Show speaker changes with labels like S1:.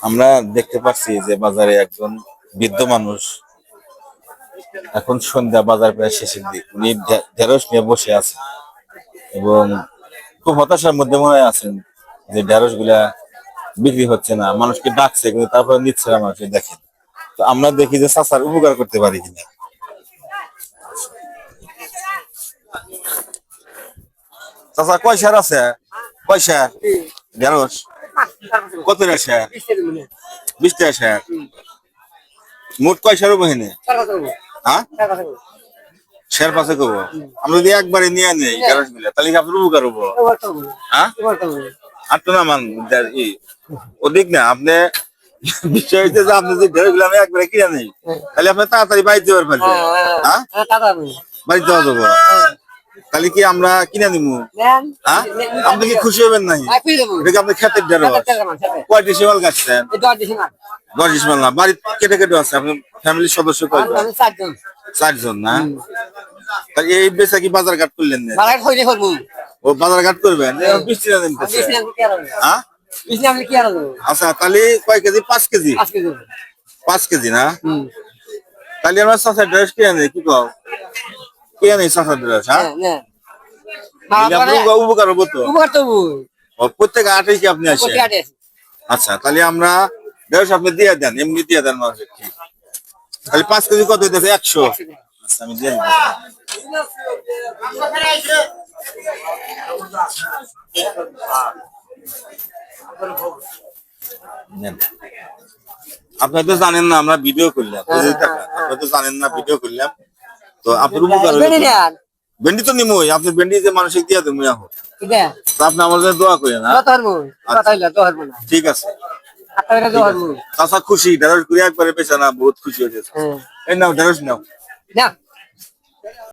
S1: আমরা দেখতে পাচ্ছি যে বাজারে একজন বৃদ্ধ মানুষ, এখন সন্ধ্যা, বাজার প্রায় শেষের দিক, উনি ঢেঁড়স নিয়ে বসে আছেন এবং খুব হতাশার মধ্যে মনে হয় আছেন যে ঢেঁড়স গুলা বিক্রি হচ্ছে না, মানুষকে ডাকছে কিন্তু তারপরে নিচ্ছে না মানুষকে। দেখেন, তো আমরা দেখি যে চাচার উপকার করতে পারি কিনা। চাচা কয় শেয়ার আছে? কয় শেয়ার ঢেঁড়স? কত শেয়ার? 20 টাকা শেয়ার। মোট কয় শেয়ার বহিনে? হ্যাঁ, শেয়ার পাশে করবো। আমরা যদি একবারে নিয়ে নেই ঢেঁড়স গুলা, তাহলে কি আপনার উপকার হবো? হ্যাঁ, আর তো না মান অধিক না আপনি। বিষয় হচ্ছে যে আপনি যদি ঢেঁড়স গুলা আমি একবারে কিনে নেই, তাহলে আপনি তাড়াতাড়ি বাড়িতে পারবেন। হ্যাঁ, বাড়িতে যাওয়া যাবো, তাহলে কি আমরা কিনে নিবো? হ্যাঁ, আপনি কি খুশি হবেন নাই? এটা কি আপনি খেতের ঢেঁড়স? কয় ডিসিমাল গাছছেন? 10 ডিসিমাল না, বাড়ি কেটে কেটে আছে। আপনার ফ্যামিলির সদস্য কয়জন? 4 জন না? তাহলে এই বেচা কি বাজার ঘাট করলেন না? ও বাজার ঘাট করবেন, বৃষ্টি না নিতেছে। হ্যাঁ, আচ্ছা, তাহলে কয় কেজি? 5 কেজি। 5 কেজি না? তাহলে আমার চাষার ড্রেস কে আনে, কি কও? কে আনে চাষার ড্রেস? হ্যাঁ, উপকার হবো তো। প্রত্যেক হাটে কি আপনি আসেন? আচ্ছা, তাহলে আমরা ড্রেস আপনি দিয়ে দেন, এমনি দিয়ে দেন মানুষের। তাহলে 5 কেজি কত হইতেছে? 100। আচ্ছা, আমি দিয়ে দিবো। নেন। আপনি তো জানেন না আমরা ভিডিও করলাম, আপনি তো জানেন না ভিডিও করলাম, তো আপনার উপকার হলো। ভেন্ডি তো নিমই, আপনি ভেন্ডি যে মানুষকে দিয়ে দেবো এখন। আপনি আমার জন্য দোয়া করেন। ঠিক আছে, চাচা খুশি ঢেঁড়স ঘুরে একবারে বেচা না, বহুত খুশি হয়েছে। এই নাও ঢেঁড়স নাও।